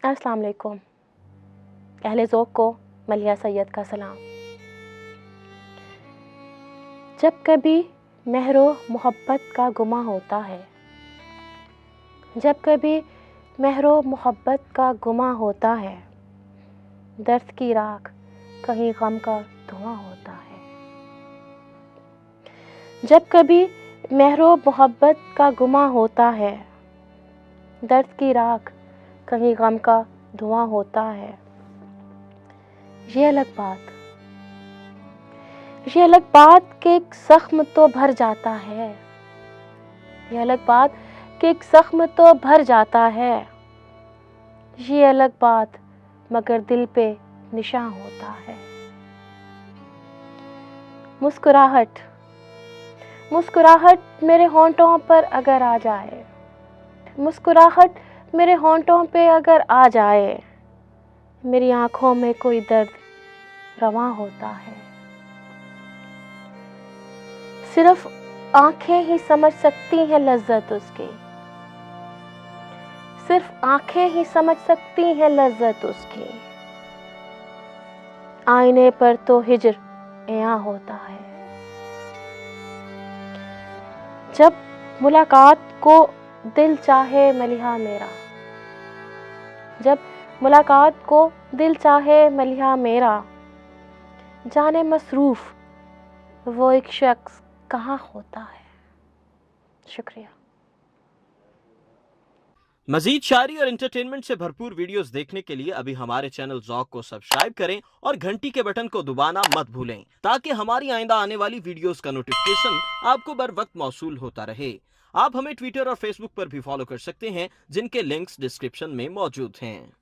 अस्सलाम वालेकुम। अहले ज़ौक़ को मलिहा सैयद का सलाम। जब कभी महरो मोहब्बत का गुमा होता है, जब कभी महरो मोहब्बत का गुमा होता है, दर्द की राख कहीं गम का धुआं होता है। जब कभी महरो मोहब्बत का गुमा होता है, दर्द की राख कहीं गम का धुआं होता है। ये अलग बात कि एक ज़ख्म तो भर जाता है, ये अलग बात कि एक ज़ख्म तो भर जाता है। ये अलग बात मगर दिल पे निशान होता है। मुस्कुराहट मेरे होंठों पर अगर आ जाए, मुस्कुराहट मेरे होंठों पे अगर आ जाए, मेरी आँखों में कोई दर्द रवां होता है। सिर्फ आँखें ही समझ सकती हैं लज़्ज़त उसकी, सिर्फ आँखें ही समझ सकती हैं लज़्ज़त उसकी। आईने पर तो हिज्र इयां होता है। जब मुलाकात को दिल चाहे मलिहा मेरा, जब मुलाकात को दिल चाहे मलिहा मेरा, जाने मसरूफ़ वो एक शख्स कहाँ होता है। शुक्रिया। मजीद शायरी और एंटरटेनमेंट से भरपूर वीडियोस देखने के लिए अभी हमारे चैनल ज़ौक़ को सब्सक्राइब करें और घंटी के बटन को दबाना मत भूलें, ताकि हमारी आइंदा आने वाली वीडियोस का नोटिफिकेशन आपको बर वक्त मौसूल होता रहे। आप हमें ट्विटर और फेसबुक पर भी फॉलो कर सकते हैं, जिनके लिंक्स डिस्क्रिप्शन में मौजूद हैं।